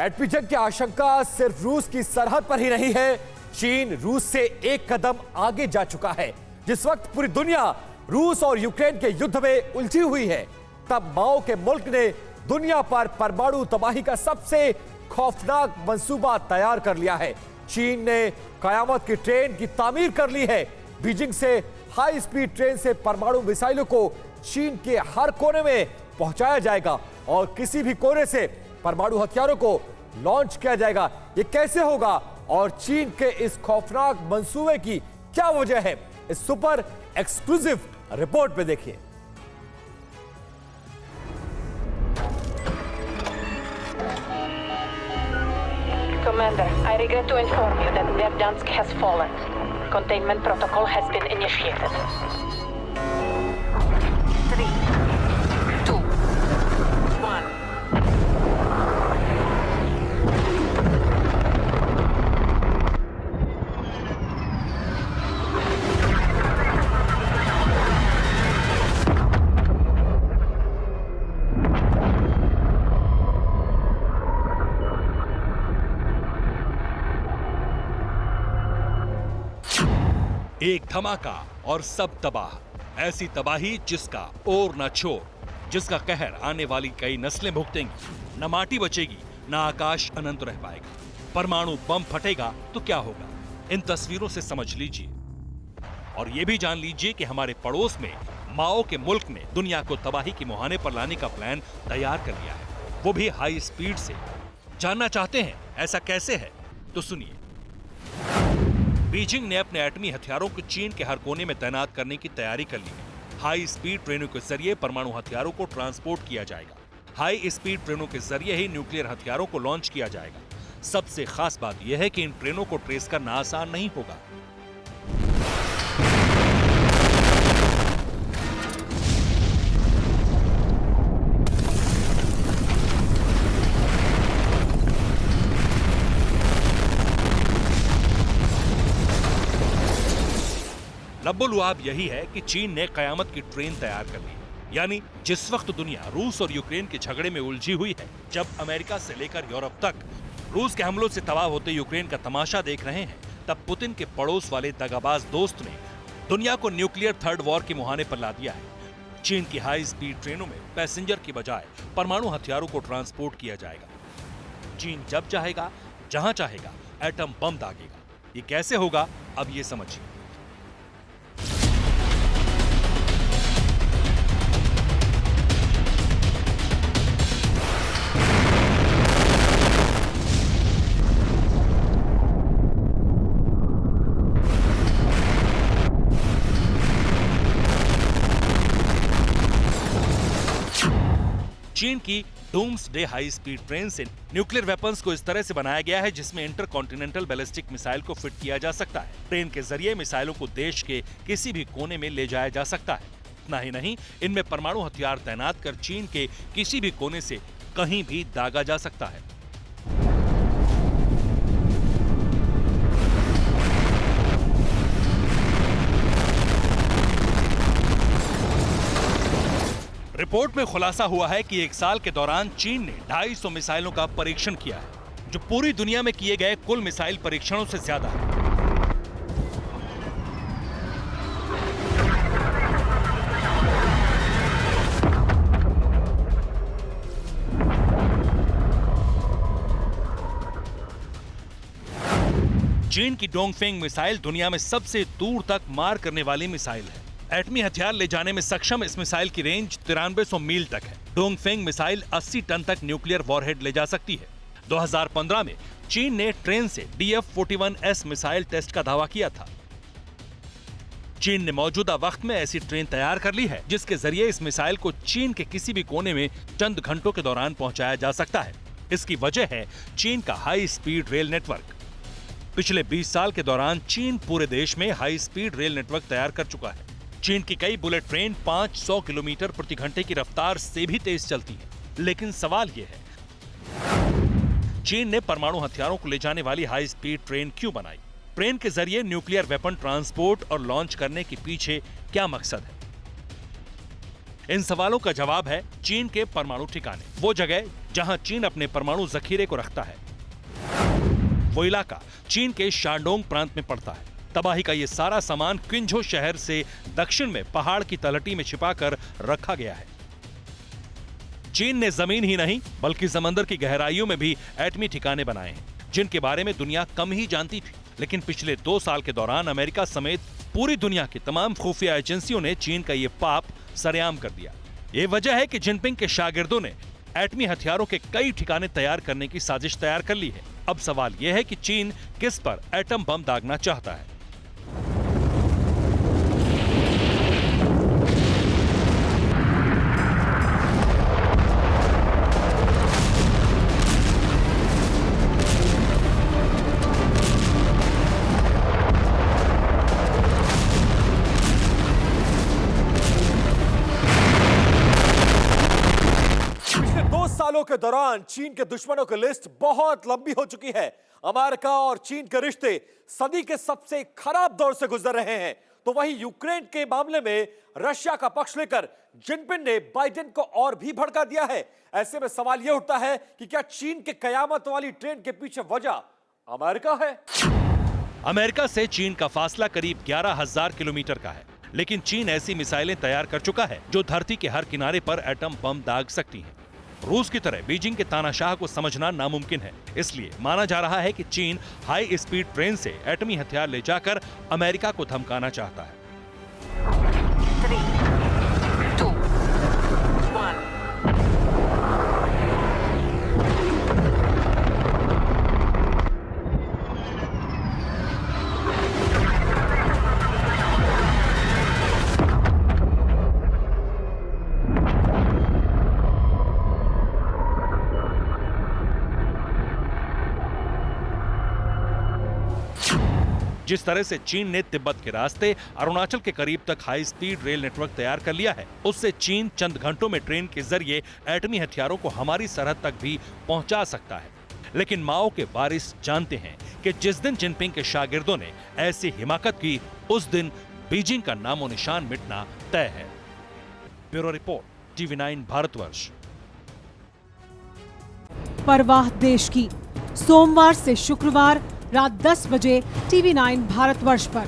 एटमी जंग की आशंका सिर्फ रूस की सरहद पर ही नहीं है, चीन रूस से एक कदम आगे जा चुका है। जिस वक्त पूरी दुनिया रूस और यूक्रेन के युद्ध में उलझी हुई है, तब माओ के मुल्क ने दुनिया पर परमाणु तबाही का सबसे खौफनाक मंसूबा तैयार कर लिया है। चीन ने कयामत की ट्रेन की तामीर कर ली है। बीजिंग से हाई स्पीड ट्रेन से परमाणु मिसाइलों को चीन के हर कोने में पहुंचाया जाएगा और किसी भी कोने से परमाणु हथियारों को लॉन्च किया जाएगा। यह कैसे होगा और चीन के इस खौफनाक मंसूबे की क्या वजह है, इस सुपर एक्सक्लूसिव रिपोर्ट में देखिए। Commander, I regret to inform you that Verdansk has fallen. Containment protocol has been initiated. 3, 2, 1. एक धमाका और सब तबाह, ऐसी तबाही जिसका और न छोर, जिसका कहर आने वाली कई नस्लें भुगतेंगी। न माटी बचेगी, न आकाश अनंत रह पाएगा। परमाणु बम फटेगा तो क्या होगा, इन तस्वीरों से समझ लीजिए। और यह भी जान लीजिए कि हमारे पड़ोस में माओ के मुल्क ने दुनिया को तबाही के मुहाने पर लाने का प्लान तैयार कर लिया है, वो भी हाई स्पीड से। जानना चाहते हैं ऐसा कैसे है? तो सुनिए। बीजिंग ने अपने एटमी हथियारों को चीन के हर कोने में तैनात करने की तैयारी कर ली है। हाई स्पीड ट्रेनों के जरिए परमाणु हथियारों को ट्रांसपोर्ट किया जाएगा। हाई स्पीड ट्रेनों के जरिए ही न्यूक्लियर हथियारों को लॉन्च किया जाएगा। सबसे खास बात यह है कि इन ट्रेनों को ट्रेस करना आसान नहीं होगा। लब्बो-लुआब यही है कि चीन ने कयामत की ट्रेन तैयार कर ली। यानी जिस वक्त दुनिया रूस और यूक्रेन के झगड़े में उलझी हुई है, जब अमेरिका से लेकर यूरोप तक रूस के हमलों से तबाह होते यूक्रेन का तमाशा देख रहे हैं, तब पुतिन के पड़ोस वाले दगाबाज दोस्त ने दुनिया को न्यूक्लियर थर्ड वॉर के मुहाने पर ला दिया है। चीन की हाई स्पीड ट्रेनों में पैसेंजर की बजाय परमाणु हथियारों को ट्रांसपोर्ट किया जाएगा। चीन जब चाहेगा, जहां चाहेगा एटम बम दागेगा। ये कैसे होगा, अब ये समझिए। चीन की डूम्सडे हाई स्पीड ट्रेन से न्यूक्लियर वेपन्स को इस तरह से बनाया गया है जिसमें इंटरकॉन्टिनेंटल बैलिस्टिक मिसाइल को फिट किया जा सकता है। ट्रेन के जरिए मिसाइलों को देश के किसी भी कोने में ले जाया जा सकता है। इतना ही नहीं, इनमें परमाणु हथियार तैनात कर चीन के किसी भी कोने से कहीं भी दागा जा सकता है। रिपोर्ट में खुलासा हुआ है कि एक साल के दौरान चीन ने 250 मिसाइलों का परीक्षण किया है, जो पूरी दुनिया में किए गए कुल मिसाइल परीक्षणों से ज्यादा है। चीन की डोंगफेंग मिसाइल दुनिया में सबसे दूर तक मार करने वाली मिसाइल है। एटमी हथियार ले जाने में सक्षम इस मिसाइल की रेंज 9300 मील तक है। डोंगफेंग मिसाइल 80 टन तक न्यूक्लियर वॉरहेड ले जा सकती है। 2015 में चीन ने ट्रेन से DF-41S मिसाइल टेस्ट का दावा किया था। चीन ने मौजूदा वक्त में ऐसी ट्रेन तैयार कर ली है जिसके जरिए इस मिसाइल को चीन के किसी भी कोने में चंद घंटों के दौरान पहुंचाया जा सकता है। इसकी वजह है चीन का हाई स्पीड रेल नेटवर्क। पिछले 20 साल के दौरान चीन पूरे देश में हाई स्पीड रेल नेटवर्क तैयार कर चुका है। चीन की कई बुलेट ट्रेन 500 किलोमीटर प्रति घंटे की रफ्तार से भी तेज चलती है। लेकिन सवाल यह है, चीन ने परमाणु हथियारों को ले जाने वाली हाई स्पीड ट्रेन क्यों बनाई? ट्रेन के जरिए न्यूक्लियर वेपन ट्रांसपोर्ट और लॉन्च करने के पीछे क्या मकसद है? इन सवालों का जवाब है चीन के परमाणु ठिकाने, वो जगह जहां चीन अपने परमाणु जखीरे को रखता है। वो इलाका चीन के शांडोंग प्रांत में पड़ता है। तबाही का ये सारा सामान क्विंझो शहर से दक्षिण में पहाड़ की तलहटी में छिपाकर रखा गया है। चीन ने जमीन ही नहीं बल्कि समंदर की गहराइयों में भी एटमी ठिकाने बनाए हैं, जिनके बारे में दुनिया कम ही जानती थी। लेकिन पिछले 2 साल के दौरान अमेरिका समेत पूरी दुनिया की तमाम खुफिया एजेंसियों ने चीन का ये पाप सरेआम कर दिया। ये वजह है कि जिनपिंग के शागिर्दों ने एटमी हथियारों के कई ठिकाने तैयार करने की साजिश तैयार कर ली है। अब सवाल यह है कि चीन किस पर एटम बम दागना चाहता है। सालों के दौरान चीन के दुश्मनों की लिस्ट बहुत लंबी हो चुकी है। अमेरिका और चीन के रिश्ते सदी के सबसे खराब दौर से गुजर रहे हैं। तो वहीं यूक्रेन के मामले में रशिया का पक्ष लेकर जिनपिंग ने बाइडेन को और भी भड़का दिया है। ऐसे में सवाल यह उठता है कि क्या चीन के कयामत वाली ट्रेन के पीछे वजह अमेरिका है? अमेरिका से चीन का फासला करीब 11,000 किलोमीटर का है, लेकिन चीन ऐसी मिसाइलें तैयार कर चुका है जो धरती के हर किनारे पर एटम बम दाग सकती हैं। रूस की तरह बीजिंग के तानाशाह को समझना नामुमकिन है। इसलिए माना जा रहा है कि चीन हाई स्पीड ट्रेन से एटमी हथियार ले जाकर अमेरिका को धमकाना चाहता है। 3, 2, 1। जिस तरह से चीन ने तिब्बत के रास्ते अरुणाचल के करीब तक हाई स्पीड रेल नेटवर्क तैयार कर लिया है, उससे चीन चंद घंटों में ट्रेन के जरिए एटमी हथियारों को हमारी सरहद तक भी पहुंचा सकता है। लेकिन माओ के वारिस जानते हैं कि जिस दिन जिनपिंग के शागिर्दों ने ऐसी हिमाकत की, उस दिन बीजिंग का नामो निशान मिटना तय है। Bureau report, TV9 Bharatvarsh. परवाह देश की, सोमवार से शुक्रवार रात 10 बजे TV9 भारतवर्ष पर।